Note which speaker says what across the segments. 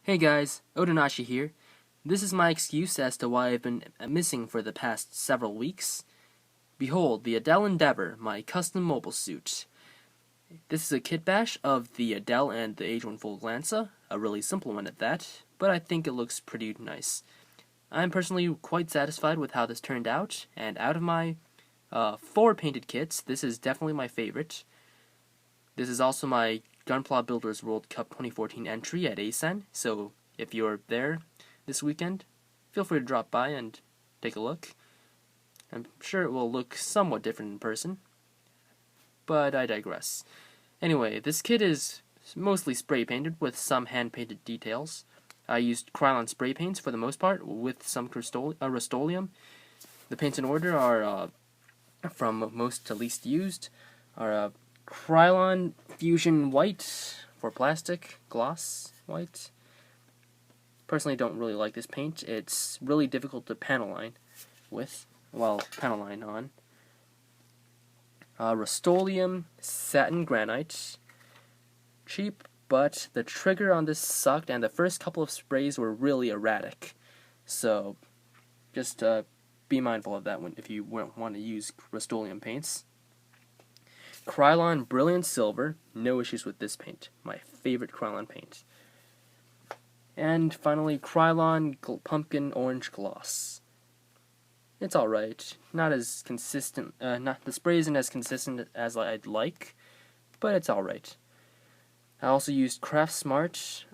Speaker 1: Hey guys, Otonashi here. This is my excuse as to why I've been missing for the past several weeks. Behold, the Adele Endeavor, my custom mobile suit. This is a kit bash of the Adele and the Age 1 Full Glanza, a really simple one at that, but I think it looks pretty nice. I'm personally quite satisfied with how this turned out, and out of my 4 painted kits, this is definitely my favorite. This is also my Gunpla Builders World Cup 2014 entry at ACen, so if you're there this weekend, feel free to drop by and take a look. I'm sure it will look somewhat different in person, but I digress. Anyway, this kit is mostly spray painted with some hand painted details. I used Krylon spray paints for the most part, with some Rust-Oleum. The paints in order are from most to least used are Krylon Fusion White for plastic, gloss white. Personally, don't really like this paint. It's really difficult to panel line with, panel line on. Rust-Oleum Satin Granite. Cheap, but the trigger on this sucked, and the first couple of sprays were really erratic. So, just be mindful of that if you want to use Rust-Oleum paints. Krylon Brilliant Silver, no issues with this paint, my favorite Krylon paint. And finally, Krylon Pumpkin Orange Gloss. It's alright, not as consistent, the spray isn't as consistent as I'd like, but it's alright. I also used Craft Smart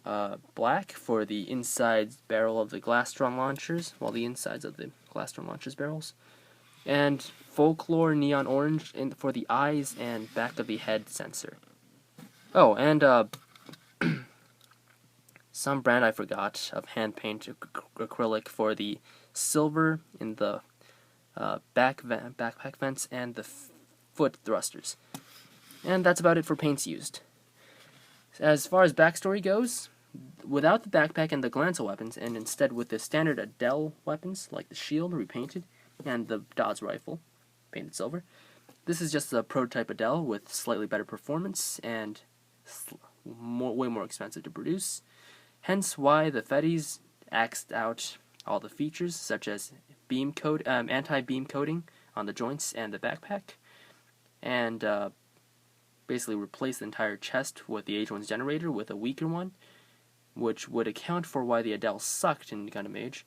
Speaker 1: Black for the inside barrel of the Glastron launchers, the insides of the Glastron launchers barrels. And Folklore Neon Orange for the eyes and back of the head sensor. Oh, and some brand I forgot of hand paint acrylic for the silver in the backpack vents and the foot thrusters. And that's about it for paints used. As far as backstory goes, without the backpack and the Glanza weapons, and instead with the standard Adele weapons like the shield repainted and the Dodds rifle painted silver, this is just a prototype Adele with slightly better performance and way more expensive to produce. Hence why the Fetties axed out all the features such as anti-beam coating on the joints and the backpack, and basically replaced the entire chest with the Age 1's generator with a weaker one, which would account for why the Adele sucked in Gundam Age.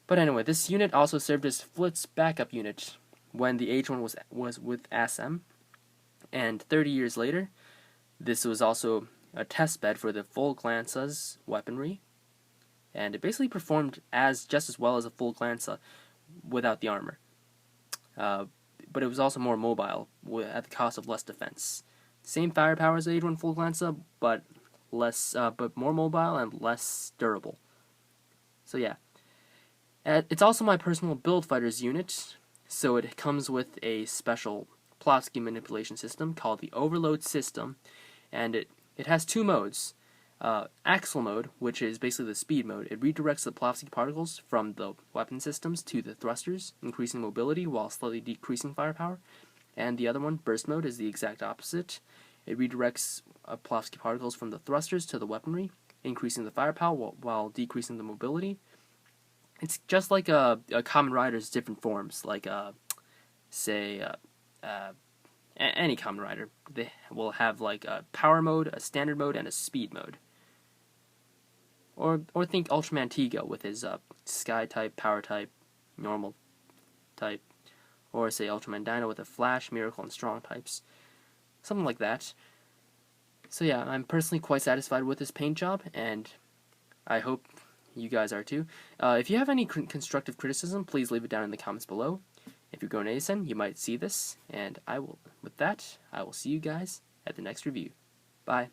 Speaker 1: But anyway, this unit also served as Flit's backup unit when the Age 1 was with ACen, and 30 years later, this was also a test bed for the full Glanza's weaponry, and it basically performed just as well as a full Glanza without the armor. But it was also more mobile at the cost of less defense. Same firepower as the Age 1 full Glanza, but more mobile and less durable. So yeah. It's also my personal build fighters unit, so it comes with a special Plavsky manipulation system called the Overload System, and it has 2 modes. Axle mode, which is basically the speed mode. It redirects the Plavsky particles from the weapon systems to the thrusters, increasing mobility while slightly decreasing firepower. And the other one, burst mode, is the exact opposite. It redirects Plavsky particles from the thrusters to the weaponry, increasing the firepower while decreasing the mobility. It's just like a Kamen Rider's different forms, like any Kamen Rider. They will have like a power mode, a standard mode, and a speed mode. Or think Ultraman Tigo with his Sky type, Power type, Normal type, or say Ultraman Dino with a Flash, Miracle, and Strong types. Something like that. So yeah, I'm personally quite satisfied with this paint job, and I hope you guys are too. If you have any constructive criticism, please leave it down in the comments below. If you're going to ACen, you might see this, and with that, I will see you guys at the next review. Bye.